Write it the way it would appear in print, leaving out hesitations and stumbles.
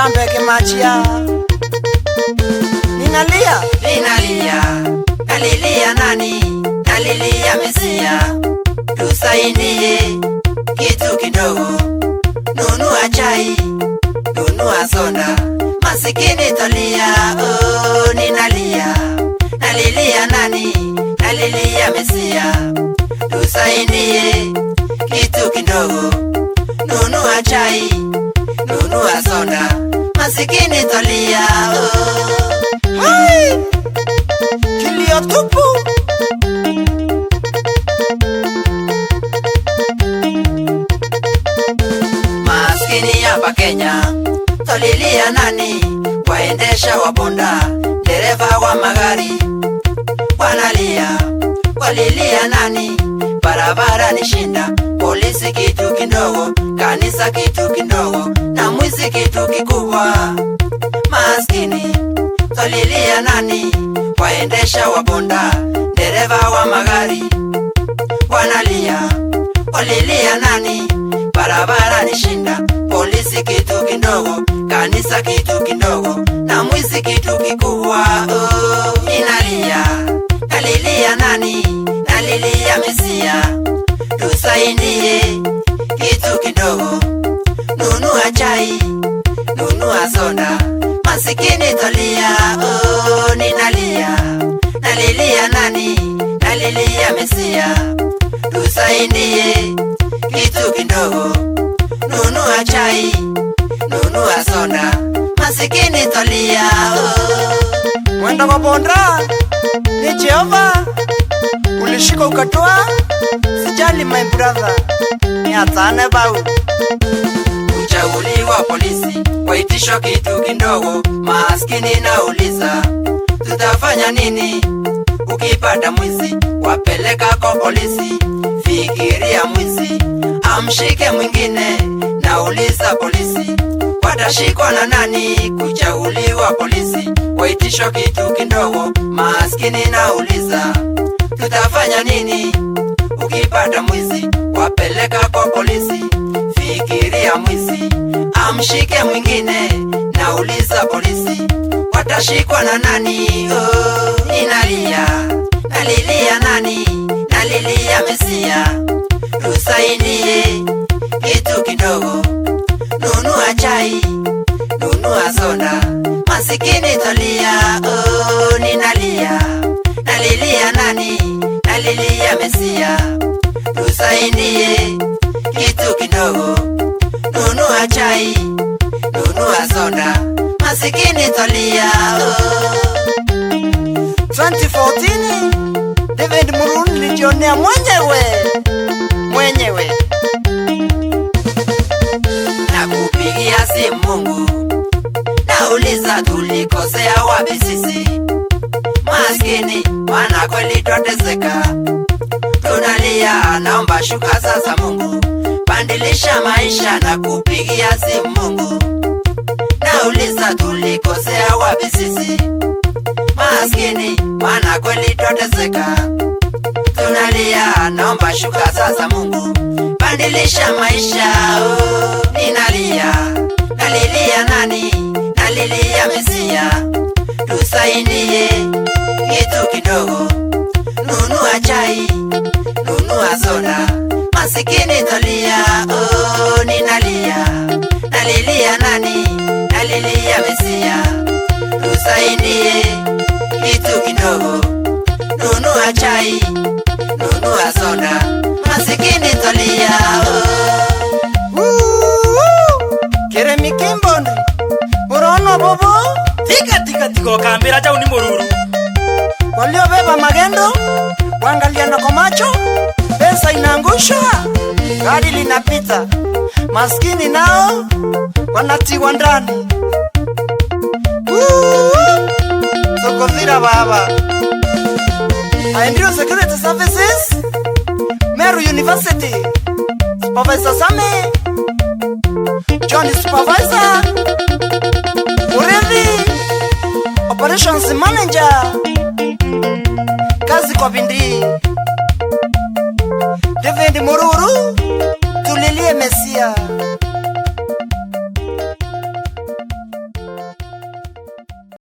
Chambe kimachia. Ninalia nalilia nani? Nalilia Mesia. Tusaidie kitu kidogo, nunua chai, nunua soda, masikini tolia. Oh, ninalia nani? Nalilia Mesia. Tusaidie kitu kidogo, nunua chai, nunua soda, masikini tolia. Oh, hai kilio tupu. Maskini hapa Kenya tolilia nani? Waendesha wabonda, dereva wa magari wanalia. Walilia nani? Barabara ni shinda, polisi kitu kidogo, kanisa kitu kidogo, na mwizi kitu kikubwa. Maskini tolilia nani? Waendesha wabonda, dereva wa magari wanalia. Walilia nani? Barabara ni shinda, polisi kitu kidogo, kanisa kitu kidogo, na mwizi kitu kikubwa. Oh, nalilia nani? Nalilia Mesia. Tusaidie kitu kidogo, nunua chai, nunua soda, masikini tolia. Oh, nalilia nani? Nalilia Mesia. Tusaidie kitu kidogo, nunua chai, nunua soda, masikini tolia. Oh, Mwenda wabonda ni Jehova, ulishika ukatoa. Sijali my brother, ni atane bau. Uchaguliwa polisi, waitishwa kitu kidogo, maskini nauliza tutafanya nini? Ukipata mwizi wapeleka kwa polisi, fikiria mwizi amshike mwingine. Nauliza polisi watashikwa na nani? Kuchaguliwa polisi, waitishwa kitu kidogo, maskini nauliza tutafanya nini? Ukipata mwizi wapeleka kwa polisi, fikiria mwizi amshike mwingine. Nauliza polisi watashikwa na nani? Oh, nalilia nani? Nalilia Mesia. Tusaidie kitu kidogo, nunua chai, nunua soda, masikini tolia. Oh, nalilia nani? Nalilia Mesia. Tusaidie kitu kidogo, nunua chai, nunua soda, masikini tolia. Oh, 2014 David Muruni lijionea mwenyewe. Nakupigia simu Mungu, nauliza tulikosea wapi sisi? Maskini wana kweli twateseka, tunalia. Naomba shuka sasa Mungu, bandilisha maisha. Nakupigia simu Mungu, nauliza tulikosea wapi sisi? Maskini wana kweli twateseka, tunalia. Naomba shuka sasa Mungu, bandilisha maisha. Oh, nalilia nani? Nalilia Mesia. Tusaidie kitu kidogo, nunua chai, nunua soda, masikini tolia. Oh, nalilia nani? Nalilia Mesia. Tusaidie kitu kidogo, nunua chai, nunua soda, masikini tolia. Keremi Kimbondi Murono bobo Tika kambira jau ni mururu. walio beba magendo, wangalia na kwa macho. Pesa inaangusha, gari linapita, maskini nao wanatiwa ndani. Sokovira baba. Aendio Security Services, Meru University, Supervisor Same, John Supervisor, Murevi, Operations Manager, kazi kwa bindi. David Mururu, tulilie Mesia.